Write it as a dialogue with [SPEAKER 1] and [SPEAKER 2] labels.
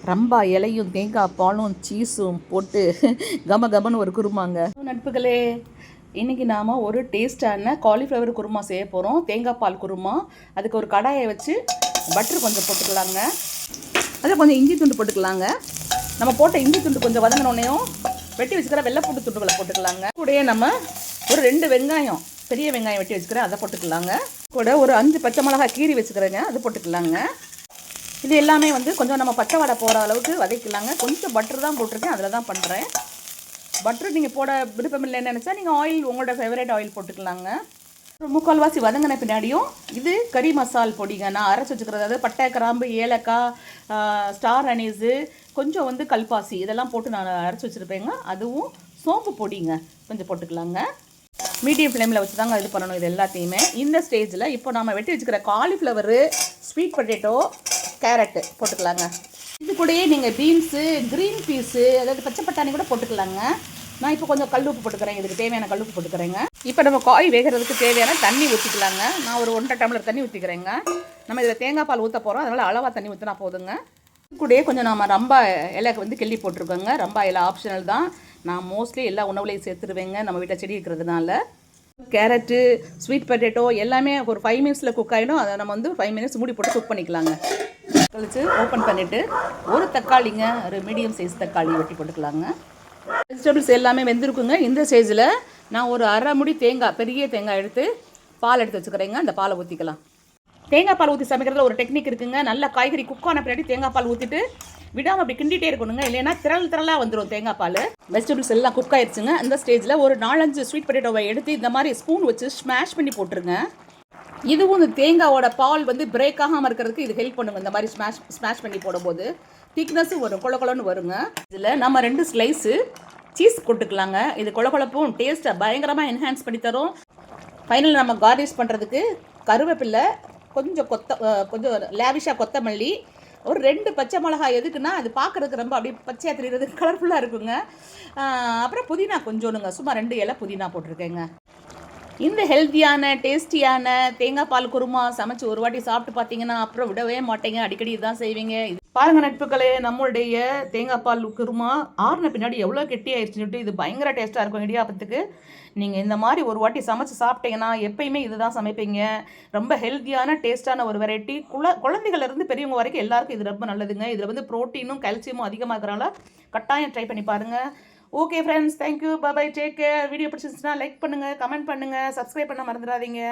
[SPEAKER 1] ரம்பா இலையும் தேங்காய் பாலும் சீஸும் போட்டு கம கமன்னு ஒரு குருமாங்க. நட்புகளே, இன்றைக்கி நாம் ஒரு டேஸ்டான காலிஃப்ளவர் குருமா செய்ய போகிறோம். தேங்காய் பால் குருமா. அதுக்கு ஒரு கடாயை வச்சு பட்டர் கொஞ்சம் போட்டுக்கலாங்க. அதில் கொஞ்சம் இஞ்சி துண்டு போட்டுக்கலாங்க. நம்ம போட்ட இஞ்சி துண்டு கொஞ்சம் வதங்கினோடனையும் வெட்டி வச்சுக்கிற வெள்ளைப்பூண்டு துண்டுகளை போட்டுக்கலாங்க. கூடயே நம்ம ஒரு 2 வெங்காயம், பெரிய வெங்காயம் வெட்டி வச்சுக்கிறேன், அதை போட்டுக்கலாங்க. கூட ஒரு 5 பச்சை மிளகாய் கீரி வச்சுக்கிறேங்க, அது போட்டுக்கலாங்க. இது எல்லாமே கொஞ்சம் நம்ம பச்சை வடை போகிற அளவுக்கு வதக்கிக்கலாங்க. கொஞ்சம் பட்டர் தான் போட்டிருக்கேன், அதில் தான் பண்ணுறேன். பட்டர் நீங்கள் போட விருப்பம் இல்லைன்னு நினச்சா நீங்கள் ஆயில், உங்களோட ஃபேவரேட் ஆயில் போட்டுக்கலாங்க. முக்கால்வாசி வதங்கின பின்னாடியும் இது கறி மசால் பொடிங்க நான் அரைச்சி வச்சுக்கிறது. அதாவது பட்டை, கிராம்பு, ஏலக்காய், ஸ்டார் அனீஸு, கொஞ்சம் கல்பாசி, இதெல்லாம் போட்டு நான் அரைச்சி வச்சுருப்பேங்க. அதுவும் சோம்பு பொடிங்க கொஞ்சம் போட்டுக்கலாங்க. மீடியம் ஃப்ளேமில் வச்சு தாங்க இது பண்ணணும் இது எல்லாத்தையுமே. இந்த ஸ்டேஜில் இப்போ நம்ம வெட்டி வச்சுக்கிற காலிஃப்ளவரு, ஸ்வீட் பொட்டேட்டோ, கேரட்டு போட்டுக்கலாங்க. இது கூடயே நீங்கள் பீன்ஸு, க்ரீன் பீஸு, அதாவது பச்சை பட்டாணி கூட போட்டுக்கலாங்க. நான் இப்போ கொஞ்சம் கல்லுப்பு போட்டுக்கிறேன், இதுக்கு தேவையான கல்லுப்பு போட்டுக்கிறேங்க. இப்போ நம்ம காய் வேகிறதுக்கு தேவையான தண்ணி ஊற்றிக்கலாங்க. நான் ஒரு 1.5 டம்ளர் தண்ணி ஊற்றிக்கிறேங்க. நம்ம இதில் தேங்காய் பால் ஊற்ற போகிறோம், அதனால் அளவாக தண்ணி ஊற்றினா போதுங்க. கூடயே கொஞ்சம் நம்ம ரம்பா இலை கிள்ளி போட்டிருக்கோங்க. ரம்பா இலை ஆப்ஷனல் தான். நான் மோஸ்ட்லி எல்லா உணவுலையும் சேர்த்துருவேங்க, நம்ம வீட்டில் செடி இருக்கிறதுனால. கேரட்டு, ஸ்வீட் பொட்டேட்டோ எல்லாமே ஒரு 5 மினிட்ஸில் குக் ஆகிடும். அதை நம்ம 5 மினிட்ஸ் மூடி போட்டு குக் பண்ணிக்கலாங்க. கழிச்சு ஓப்பன் பண்ணிவிட்டு ஒரு தக்காளிங்க, ஒரு மீடியம் சைஸ் தக்காளி வெட்டி போட்டுக்கலாங்க. வெஜிடபிள்ஸ் எல்லாமே வெந்திருக்குங்க. இந்த ஸ்டேஜில் நான் ஒரு அரை முடி தேங்காய், பெரிய தேங்காய் எடுத்து பால் எடுத்து வச்சுக்கிறேங்க. அந்த பாலை ஊற்றிக்கலாம். தேங்காய் பால் ஊற்றி சமைக்கிறதுல ஒரு டெக்னிக் இருக்குங்க. நல்ல காய்கறி குக் ஆன பின்னாடி தேங்காய் பால் ஊற்றிட்டு விடாமல் அப்படி கிண்டிகிட்டே இருக்கணுங்க, இல்லைன்னா திரளாக வந்துடும் தேங்காய் பால். வெஜிடபிள்ஸ் எல்லாம் குக் ஆயிடுச்சுங்க. அந்த ஸ்டேஜில் ஒரு 4-5 ஸ்வீட் பொட்டேட்டோவை எடுத்து இந்த மாதிரி ஸ்பூன் வச்சு ஸ்மாஷ் பண்ணி போட்டுருங்க. இதுவும் இந்த தேங்காயோட பால் பிரேக் ஆகாமல் இருக்கிறதுக்கு இது ஹெல்ப் பண்ணுங்க. இந்த மாதிரி ஸ்மாஷ் பண்ணி போடும்போது திக்னஸும் வரும், கொலன்னு வருங்க. இதில் நம்ம 2 ஸ்லைஸு சீஸ் போட்டுக்கலாங்க. இது கொலப்பும் டேஸ்ட்டை பயங்கரமாக என்ஹான்ஸ் பண்ணி தரும். ஃபைனல் நம்ம கார்னிஷ் பண்ணுறதுக்கு கருவேப்பிலை, கொஞ்சம் லேவிஷாக கொத்தமல்லி, ஒரு 2 பச்சை மிளகாய். எதுக்குன்னா அது பார்க்குறதுக்கு ரொம்ப அப்படியே பச்சையாக தெரியுறது, கலர்ஃபுல்லாக இருக்குங்க. அப்புறம் புதினா கொஞ்சோனுங்க, சும்மா 2 இலை புதினா போட்டிருக்கேங்க. இந்த ஹெல்த்தியான டேஸ்டியான தேங்காய் பால் குருமா சமைச்சு ஒரு வாட்டி சாப்பிட்டு பார்த்தீங்கன்னா அப்புறம் விடவே மாட்டேங்க, அடிக்கடி இதுதான் செய்வீங்க. பாருங்கள் நட்புகளே, நம்மளுடைய தேங்காய் பால் குருமா ஆறுன பின்னாடி எவ்வளோ கெட்டி ஆயிடுச்சுன்னு இது பயங்கர டேஸ்ட்டாக இருக்கும் இடியாப்பத்துக்கு. நீங்கள் இந்த மாதிரி ஒரு வாட்டி சமைச்சு சாப்பிட்டீங்கன்னா எப்பயுமே இதுதான் சமைப்பீங்க. ரொம்ப ஹெல்த்தியான டேஸ்ட்டான ஒரு வெரைட்டி. குழந்தைகள்லேருந்து பெரியவங்க வரைக்கும் எல்லாருக்கும் இது ரொம்ப நல்லதுங்க. இதில் ப்ரோட்டீனும் கால்சியமும் அதிகமாக இருக்கிறனால கட்டாயம் ட்ரை பண்ணி பாருங்கள். Okay friends, thank you, bye, take care. Video பிடிச்சிருந்துச்சுன்னா லைக் பண்ணுங்கள், கமெண்ட் பண்ணுங்கள், சப்ஸ்கிரைப் பண்ண மறந்துடாதீங்க.